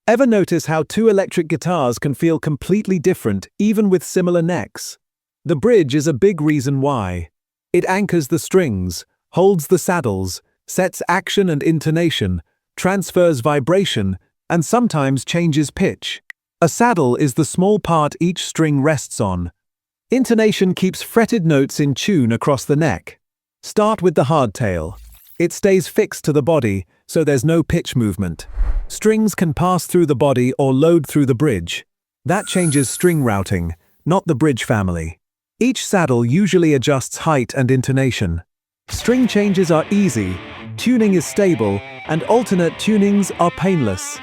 Ever notice how two electric guitars can feel completely different even with similar necks? The bridge is a big reason why. It anchors the strings, holds the saddles, sets action and intonation, transfers vibration, and sometimes changes pitch. A saddle is the small part each string rests on. Intonation keeps fretted notes in tune across the neck. Start with the hardtail. It stays fixed to the body, so there's no pitch movement. Strings can pass through the body or load through the bridge. That changes string routing, not the bridge family. Each saddle usually adjusts height and intonation. String changes are easy, tuning is stable, and alternate tunings are painless.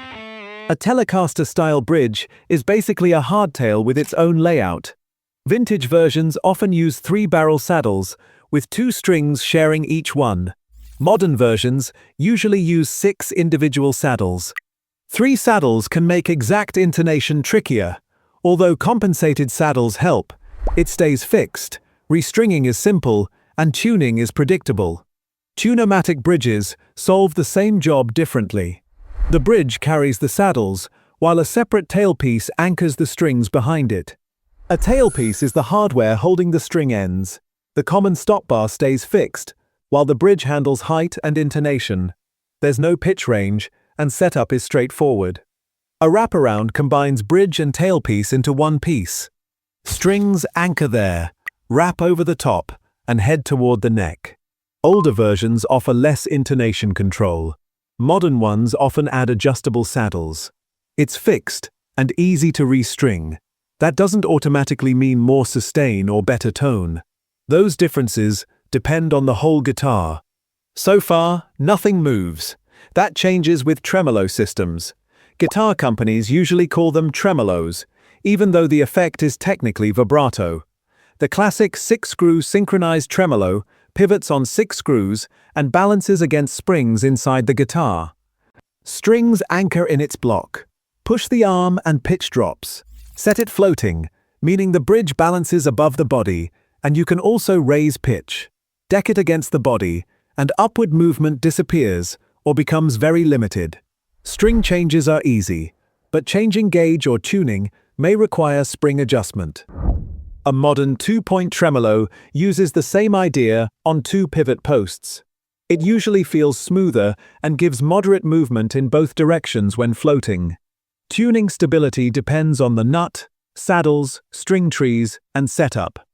A Telecaster-style bridge is basically a hardtail with its own layout. Vintage versions often use 3-barrel saddles, with 2 strings sharing each one. Modern versions usually use 6 individual saddles. 3 saddles can make exact intonation trickier. Although compensated saddles help, it stays fixed, restringing is simple, and tuning is predictable. Tune-o-Matic Bridges solve the same job differently. The bridge carries the saddles, while a separate tailpiece anchors the strings behind it. A tailpiece is the hardware holding the string ends. The common stop bar stays fixed, while the bridge handles height and intonation. There's no pitch range, and setup is straightforward. A wraparound combines bridge and tailpiece into one piece. Strings anchor there, wrap over the top, and head toward the neck. Older versions offer less intonation control. Modern ones often add adjustable saddles. It's fixed and easy to restring. That doesn't automatically mean more sustain or better tone. Those differences depend on the whole guitar. So far, nothing moves. That changes with tremolo systems. Guitar companies usually call them tremolos, even though the effect is technically vibrato. The classic 6-screw synchronized tremolo pivots on 6 screws and balances against springs inside the guitar. Strings anchor in its block. Push the arm and pitch drops. Set it floating, meaning the bridge balances above the body, and you can also raise pitch. Deck it against the body, and upward movement disappears or becomes very limited. String changes are easy, but changing gauge or tuning may require spring adjustment. A modern 2-point tremolo uses the same idea on 2 pivot posts. It usually feels smoother and gives moderate movement in both directions when floating. Tuning stability depends on the nut, saddles, string trees, and setup.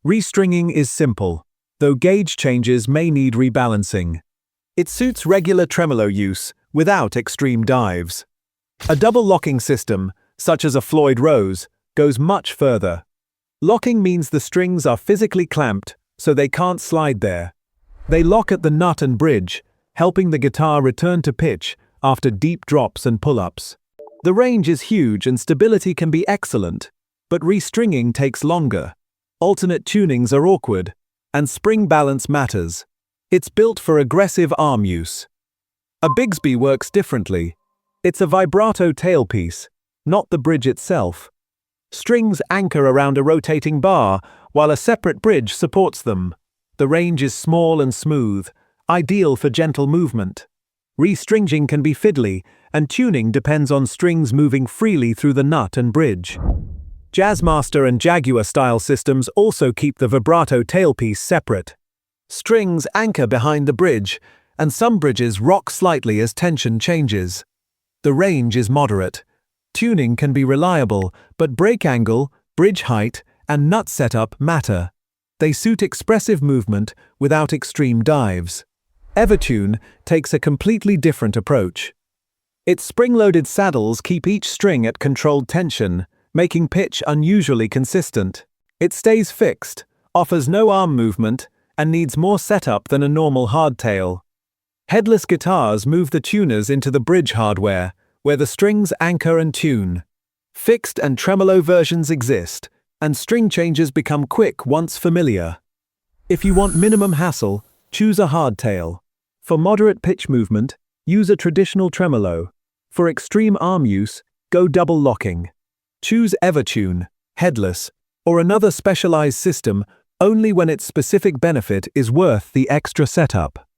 Restringing is simple, though gauge changes may need rebalancing. It suits regular tremolo use without extreme dives. A double locking system, such as a Floyd Rose, goes much further. Locking means the strings are physically clamped, so they can't slide there. They lock at the nut and bridge, helping the guitar return to pitch after deep drops and pull-ups. The range is huge and stability can be excellent, but restringing takes longer. Alternate tunings are awkward, and spring balance matters. It's built for aggressive arm use. A Bigsby works differently. It's a vibrato tailpiece, not the bridge itself. Strings anchor around a rotating bar, while a separate bridge supports them. The range is small and smooth, ideal for gentle movement. Restringing can be fiddly, and tuning depends on strings moving freely through the nut and bridge. Jazzmaster and Jaguar style systems also keep the vibrato tailpiece separate. Strings anchor behind the bridge, and some bridges rock slightly as tension changes. The range is moderate. Tuning can be reliable, but break angle, bridge height, and nut setup matter. They suit expressive movement without extreme dives. EverTune takes a completely different approach. Its spring-loaded saddles keep each string at controlled tension, making pitch unusually consistent. It stays fixed, offers no arm movement, and needs more setup than a normal hardtail. Headless guitars move the tuners into the bridge hardware, where the strings anchor and tune. Fixed and tremolo versions exist, and string changes become quick once familiar. If you want minimum hassle, choose a hardtail. For moderate pitch movement, use a traditional tremolo. For extreme arm use, go double locking. Choose EverTune, Headless, or another specialized system only when its specific benefit is worth the extra setup.